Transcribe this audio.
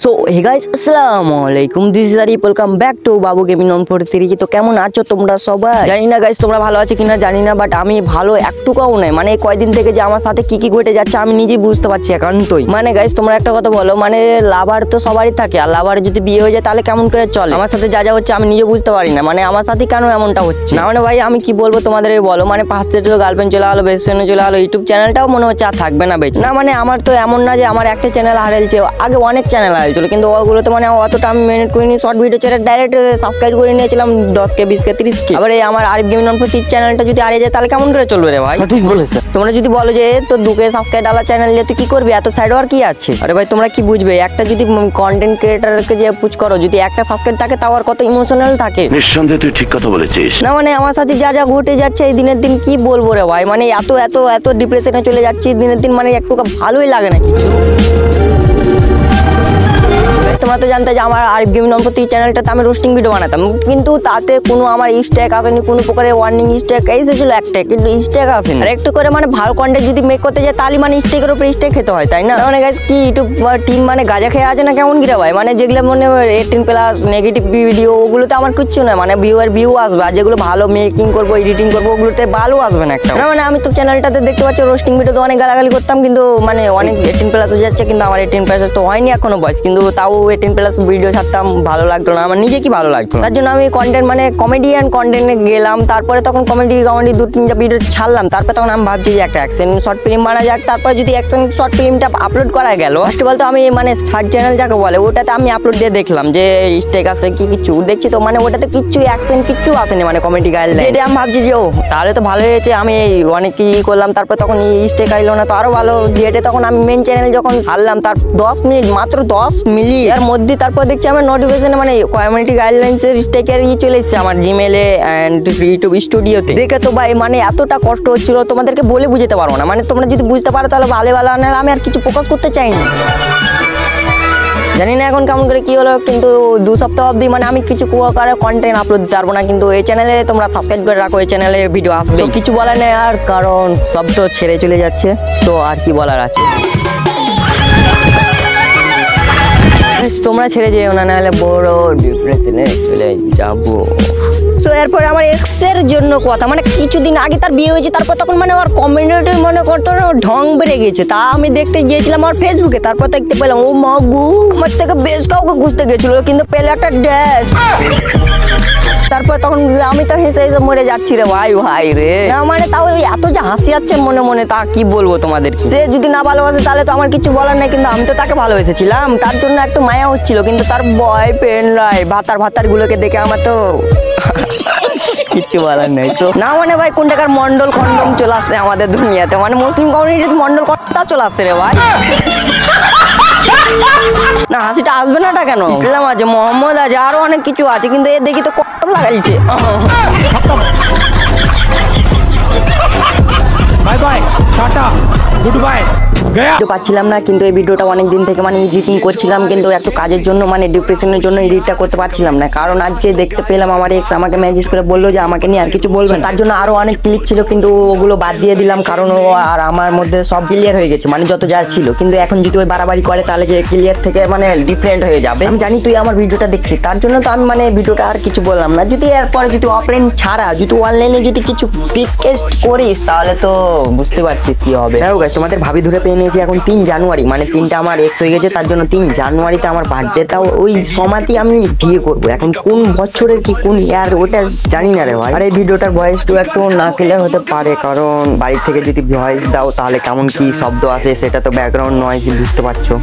So hey guys আসসালামু আলাইকুম, this is Arif, welcome back to Babu gaming on 43। তো কেমন আছো তোমরা সবাই? জানি না গাইস তোমরা ভালো আছো কিনা জানি না, বাট আমি ভালো একটুকাও নাই। মানে কয়দিন থেকে যে আমার সাথে কি কি ঘটে যাচ্ছে আমি নিজেই বুঝতে পারছি একান্তই। মানে গাইস তোমরা একটা কথা বলো, মানে লাভার তো সবারই থাকে, আর লাভার যদি বিয়ে হয়ে যায় তাহলে কেমন করে চলে? আমার সাথে যা যা হচ্ছে আমি নিজে বুঝতে পারি না, মানে আমার সাথে কেন এমনটা হচ্ছে না। মানে ভাই আমি কি বলবো তোমাদের, বলো মানে পাঁচ থেকে গার্লফ্রেন্ড চলে গেলো, বেস্ট ফ্রেন্ড চলে গেলো, ইউটিউব চ্যানেলটাও মনে হচ্ছে আর থাকবে না বেঁচে। না মানে আমার তো এমন না যে আমার একটা চ্যানেল হারিয়েছে, আগে অনেক চ্যানেল হারিয়েছিল, কিন্তু ওগুলোতে মানে অতটা আমি মেনেট করিনি। Short video channel direct subscribe করে নিয়েছিলাম 10K 20K 30K। আবার এই আমার আরিফ গেমিং অন 43 চ্যানেলটা যদি হারিয়ে যায় তাহলে কেমন করে চলবে রে ভাই? ঠিক বলেছে। তোমরা যদি বলো যে তোর 2K সাবস্ক্রাইব ডালা চ্যানেল নিয়ে তুই কি করবি, এত সাইড আর কি আছে? আরে ভাই তোমরা কি বুঝবে, একটা যদি কন্টেন্ট ক্রিয়েটরকে যে পুচ করো, যদি একটা সাবস্ক্রাইব থাকে তাও আর কত ইমোশনাল থাকে। নিঃসন্দেহে তুই ঠিক কথা বলেছিস। না মানে আমার সাথে যা যা ঘটে যাচ্ছে এই দিনের দিন কি বলবো রে ভাই, মানে এত এত এত ডিপ্রেশনে চলে যাচ্ছি দিনের দিন, মানে একটু ভালোই লাগে না কিছু। তোমরা তো জানতে যে আমার আরিফ গেমিং অন 43 চ্যানেলটাতে আমি রোস্টিং ভিডিও বানাতাম, কিন্তু তাতে কোনো আমার স্ট্যাক আসেনি, কোনো প্রকারের ওয়ার্নিং স্ট্যাক এসেছিল একটা, কিন্তু স্ট্যাক আসেনি। আর একটু করে মানে ভালো কন্টেন্ট যদি মেক করতে যায় তাহলে মানে স্ট্যাকের উপরে স্ট্যাক খেতে হয়, তাই না? মানে গাইস কি ইউটিউব টিম মানে গাঁজা খেয়ে আছে না কেমন কি রে ভাই? মানে যেগুলো মানে 18+ নেগেটিভ ভিডিও ওগুলোতে আমার কিচ্ছু না, মানে ভিউ আসবে, আর যেগুলো ভালো মেকিং করবো এডিটিং করবো ওগুলোতে ভালো আসবে না একটা। না মানে আমি তো চ্যানেলটাতে দেখতে পাচ্ছি রোস্টিং ভিডিও তো অনেক গালাগালি করতাম, কিন্তু মানে অনেক 18+ হয়ে যাচ্ছে, কিন্তু আমার 18+ তো হয়নি এখনো বয়স, কিন্তু তাও 18+ ভিডিও ছাড়তাম, ভালো লাগতো না আমার নিজে, কি ভালো লাগতো। তার জন্য আমি কন্টেন্ট মানে কমেডিয়ান কন্টেন্টে গেলাম, তারপরে তখন কমেডি 2-3টা ভিডিও ছাড়লাম, তারপর তখন আমি ভাবছি যে একটা অ্যাকশন শর্ট ফিল্ম বানা যাক। তারপর যদি অ্যাকশন শর্ট ফিল্মটা আপলোড করা গেল, ফার্স্ট অফ অল তো আমি মানে থার্ড চ্যানেল যাকে বলে ওটাতে আমি আপলোড দিয়ে দেখলাম যে স্টেক আছে কি কিছু দেখছি, তো মানে ওটাতে কিচ্ছু অ্যাকশন কিচ্ছু আসেনি, মানে কমেডি গাইডলাইন। এটা আমি ভাবছি যে ও তাহলে তো ভালো হয়েছে, আমি অনেক কি করলাম, তারপর তখন স্টেক আইলো না, তো আরো ভালো। যেটা তখন আমি মেন চ্যানেল যখন ছাড়লাম তার 10 মিনিট মাত্র 10 মিনিট এর মধ্যে তারপর দেখছি আমার নোটিফিকেশনে মানে কমিউনিটি গাইডলাইন্সের স্টেকের চলে এসেছে আমার জিমেলে অ্যান্ড ইউটিউব স্টুডিওতে। দেখে তো ভাই মানে এতটা কষ্ট হচ্ছিল তোমাদেরকে বলে বুঝতে পারবো না, মানে তোমরা যদি বুঝতে পারো তাহলে ভালো ভালো, নাহলে আমি আর কিছু ফোকাস করতে চাইনি। জানি না এখন কেমন করে কি হলো, কিন্তু 2 সপ্তাহ অবধি মানে আমি কিছু কন্টেন্ট আপলোড দিতে পারবো না, কিন্তু এই চ্যানেলে তোমরা সাবস্ক্রাইব করে রাখো, এই চ্যানেলে ভিডিও আসবে। কিছু বলার নেই আর, কারণ সব তো ছেড়ে চলে যাচ্ছে, তো আর কি বলার আছে। তোমরা ছেড়ে যেও না, নাহলে বড় ডিপ্রেশনে চলে যাবো। সো এরপরে আমার এক্সের জন্য কথা, মানে কিছুদিন আগে তার বিয়ে হয়েছে, তারপর তখন মানে ওর কমিউনিটি মনে করতো ঢং বেড়ে গেছে। তা আমি দেখতে গিয়েছিলাম আমার ফেসবুকে, তারপর দেখতে পেলাম ও মাগু আমার থেকে বেশ কাউকে খুঁজতে গেছিল, কিন্তু পেলে একটা ড্যাশ। তারপর তখন আমি তো হেসে হেসে মরে যাচ্ছি রে ভাই ভাই রে। না মানে তাও এত যে হাসি যাচ্ছে মনে মনে, তা কি বলবো তোমাদের। সে যদি না ভালোবাসে তাহলে তো আমার কিছু বলার নেই, কিন্তু আমি তো তাকে ভালোবেসেছিলাম, তার জন্য একটু মায়া হচ্ছিল, কিন্তু তার বয়ফ্রেন্ডরাই ভাতার গুলোকে দেখে আমার তো কিচ্ছু বলার নেই। তো না মানে ভাই কোন টাকার মন্ডল খন্ডম চলে আসছে আমাদের দুনিয়াতে, মানে মুসলিম কমিউনিটি মন্ডল খন্ডটা চলে আসছে রে ভাই। না হাসিটা আসবে না কেন? ইসলাম আছে, মোহাম্মদ আছে, আরো অনেক কিছু আছে, কিন্তু এ দেখি তো কত লাগাইছে। Bye bye, tata, good bye. পাচ্ছিলাম না, কিন্তু এই ভিডিওটা অনেক দিন থেকে মানে এডিটিং করছিলাম, কিন্তু একটু কাজের জন্য মানে ডিপ্রেশনের জন্য এডিটটা করতে পারছিলাম না। কারণ আজকে দেখতে পেলাম আমার এক্স আমাকে মেসেজ করে বললো যে আমাকে নিয়ে আর কিছু বলবেন, তার জন্য আরো অনেক ক্লিপ ছিল, কিন্তু ওগুলো বাদ দিয়ে দিলাম, কারণ ও আর আমার মধ্যে সব ক্লিয়ার হয়ে গেছে, মানে যত যা ছিল। কিন্তু এখন যদি ওই বাড়াবাড়ি করে তাহলে যে ক্লিয়ার থেকে মানে ডিফারেন্ট হয়ে যাবে। আমি জানি তুই আমার ভিডিওটা দেখছিস, তার জন্য তো আমি মানে ভিডিওটা আর কিছু বললাম না। যদি এরপরে যদি অফলাইন ছাড়া যদি অনলাইনে যদি কিছু রিকোয়েস্ট করিস তাহলে তো বুঝতে পারছিস কি হবে। দেখো গাইস তোমাদের ভাবি ধরে পেয়ে নিয়েছি এখন 3 জানুয়ারি, মানে 3টা আমার এক্স হয়ে গেছে, তার জন্য 3 জানুয়ারিতে আমার বার্থডে, তাও ওই সময়তেই আমি বিয়ে করবো। এখন কোন বছরের কি কোন ইয়ার ওটা জানি না রে ভাই। আর এই ভিডিওটার ভয়েসটা একটু না ক্লিয়ার হতে পারে, কারণ বাড়ি থেকে যদি ভয়েস দাও তাহলে কেমন কি শব্দ আসে সেটা তো ব্যাকগ্রাউন্ড নয়, কি বুঝতে পারছো।